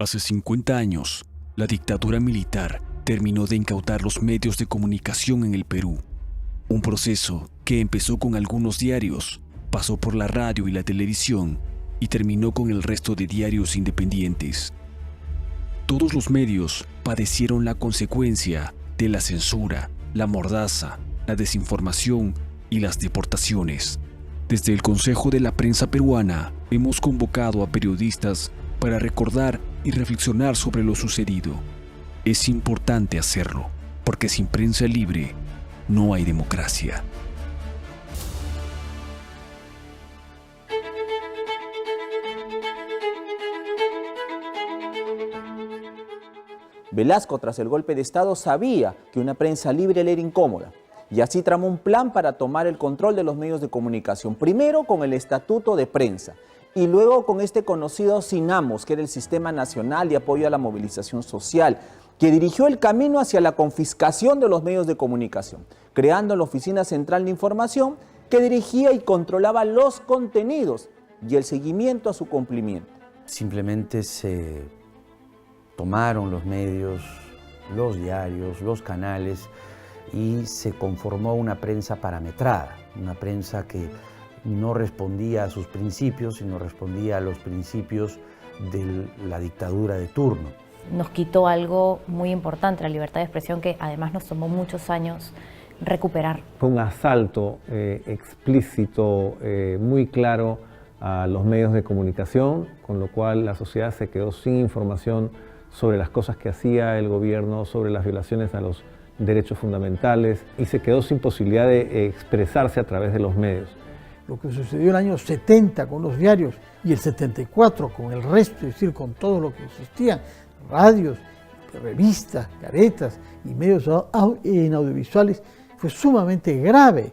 Hace 50 años, la dictadura militar terminó de incautar los medios de comunicación en el Perú. Un proceso que empezó con algunos diarios, pasó por la radio y la televisión y terminó con el resto de diarios independientes. Todos los medios padecieron la consecuencia de la censura, la mordaza, la desinformación y las deportaciones. Desde el Consejo de la Prensa Peruana hemos convocado a periodistas para recordar y reflexionar sobre lo sucedido. Es importante hacerlo, porque sin prensa libre no hay democracia. Velasco, tras el golpe de Estado, sabía que una prensa libre le era incómoda y así tramó un plan para tomar el control de los medios de comunicación. Primero con el Estatuto de Prensa y luego con este conocido SINAMOS, que era el Sistema Nacional de Apoyo a la Movilización Social, que dirigió el camino hacia la confiscación de los medios de comunicación, creando la Oficina Central de Información que dirigía y controlaba los contenidos y el seguimiento a su cumplimiento. Simplemente se tomaron los medios, los diarios, los canales y se conformó una prensa parametrada, una prensa que no respondía a sus principios, sino respondía a los principios de la dictadura de turno. Nos quitó algo muy importante, la libertad de expresión, que además nos tomó muchos años recuperar. Fue un asalto explícito, muy claro a los medios de comunicación, con lo cual la sociedad se quedó sin información sobre las cosas que hacía el gobierno, sobre las violaciones a los derechos fundamentales, y se quedó sin posibilidad de expresarse a través de los medios. Lo que sucedió en el año 70 con los diarios y el 74 con el resto, es decir, con todo lo que existía, radios, revistas, caretas y medios audiovisuales, fue sumamente grave.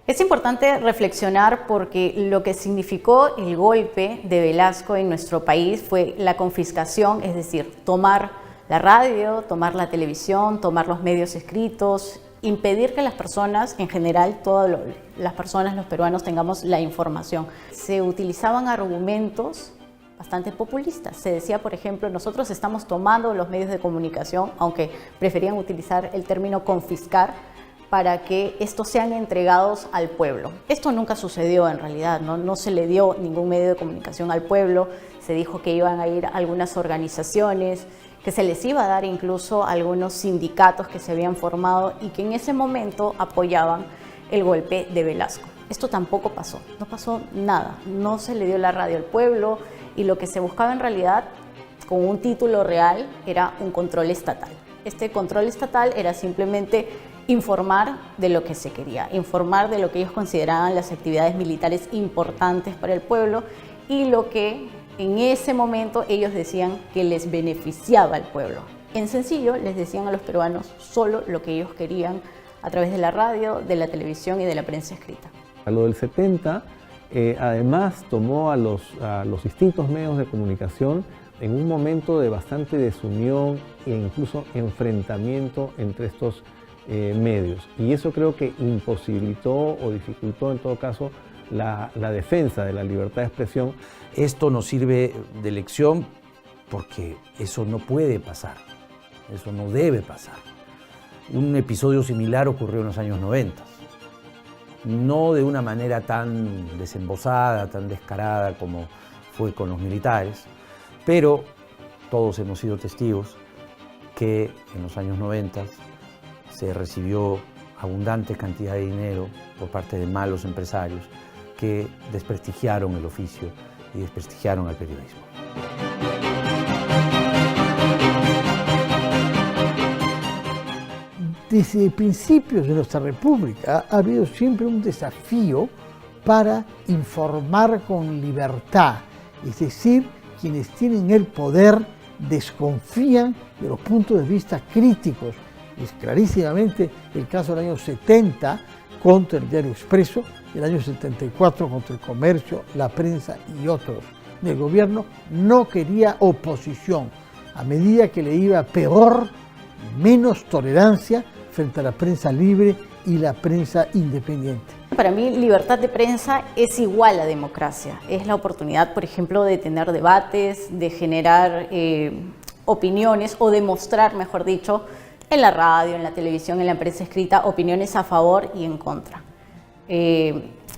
Es importante reflexionar porque lo que significó el golpe de Velasco en nuestro país fue la confiscación, es decir, tomar la radio, tomar la televisión, tomar los medios escritos, impedir que las personas, en general, todas las personas, los peruanos, tengamos la información. Se utilizaban argumentos bastante populistas. Se decía, por ejemplo, nosotros estamos tomando los medios de comunicación, aunque preferían utilizar el término confiscar, para que estos sean entregados al pueblo. Esto nunca sucedió en realidad, no se le dio ningún medio de comunicación al pueblo, se dijo que iban a ir algunas organizaciones, que se les iba a dar incluso a algunos sindicatos que se habían formado y que en ese momento apoyaban el golpe de Velasco. Esto tampoco pasó, no pasó nada, no se le dio la radio al pueblo y lo que se buscaba en realidad, con un título real, era un control estatal. Este control estatal era simplemente informar de lo que se quería, informar de lo que ellos consideraban las actividades militares importantes para el pueblo y lo que en ese momento ellos decían que les beneficiaba al pueblo. En sencillo, les decían a los peruanos solo lo que ellos querían a través de la radio, de la televisión y de la prensa escrita. A lo del 70, además tomó a los distintos medios de comunicación en un momento de bastante desunión e incluso enfrentamiento entre estos medios. Y eso creo que imposibilitó o dificultó en todo caso la defensa de la libertad de expresión. Esto nos sirve de lección porque eso no puede pasar, eso no debe pasar. Un episodio similar ocurrió en los años 90, no de una manera tan desembosada, tan descarada como fue con los militares, pero todos hemos sido testigos que en los años 90 se recibió abundante cantidad de dinero por parte de malos empresarios que desprestigiaron el oficio y desprestigiaron al periodismo. Desde principios de nuestra República ha habido siempre un desafío para informar con libertad, es decir, quienes tienen el poder desconfían de los puntos de vista críticos. Es clarísimamente el caso del año 70 contra el Diario Expreso, el año 74 contra el Comercio, la Prensa y otros. El gobierno no quería oposición. A medida que le iba peor, menos tolerancia frente a la prensa libre y la prensa independiente. Para mí, libertad de prensa es igual a democracia. Es la oportunidad, por ejemplo, de tener debates, de generar opiniones o de mostrar, mejor dicho, en la radio, en la televisión, en la prensa escrita, opiniones a favor y en contra.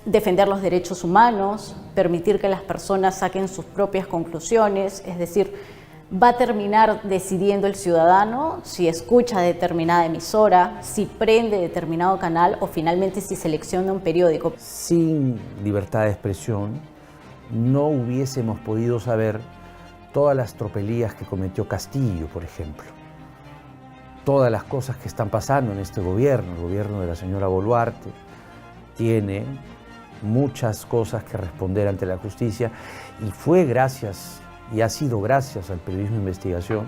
Defender los derechos humanos, permitir que las personas saquen sus propias conclusiones, es decir, va a terminar decidiendo el ciudadano si escucha determinada emisora, si prende determinado canal o finalmente si selecciona un periódico. Sin libertad de expresión no hubiésemos podido saber todas las tropelías que cometió Castillo, por ejemplo. Todas las cosas que están pasando en este gobierno, el gobierno de la señora Boluarte, tiene muchas cosas que responder ante la justicia y fue gracias y ha sido gracias al periodismo de investigación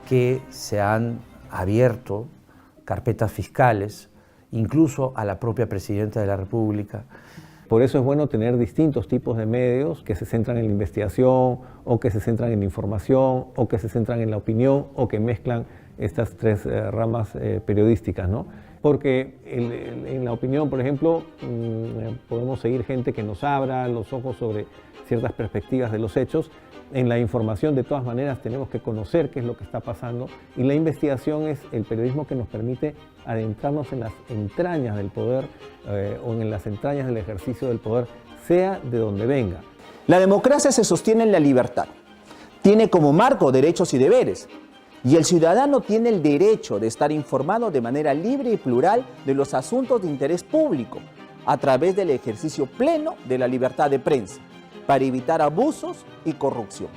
que se han abierto carpetas fiscales, incluso a la propia Presidenta de la República. Por eso es bueno tener distintos tipos de medios que se centran en la investigación, o que se centran en la información, o que se centran en la opinión, o que mezclan estas tres ramas periodísticas, ¿no? Porque en la opinión, por ejemplo, podemos seguir gente que nos abra los ojos sobre ciertas perspectivas de los hechos. En la información, de todas maneras, tenemos que conocer qué es lo que está pasando, y la investigación es el periodismo que nos permite adentrarnos en las entrañas del poder o en las entrañas del ejercicio del poder, sea de donde venga. La democracia se sostiene en la libertad. Tiene como marco derechos y deberes. Y el ciudadano tiene el derecho de estar informado de manera libre y plural de los asuntos de interés público, a través del ejercicio pleno de la libertad de prensa, para evitar abusos y corrupción.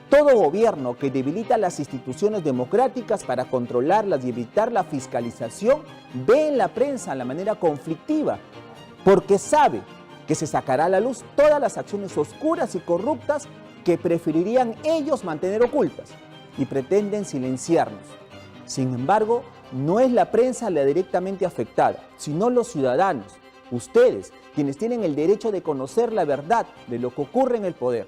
Todo gobierno que debilita las instituciones democráticas para controlarlas y evitar la fiscalización ve en la prensa la manera conflictiva, porque sabe que se sacará a la luz todas las acciones oscuras y corruptas que preferirían ellos mantener ocultas y pretenden silenciarnos. Sin embargo, no es la prensa la directamente afectada, sino los ciudadanos, ustedes, quienes tienen el derecho de conocer la verdad de lo que ocurre en el poder.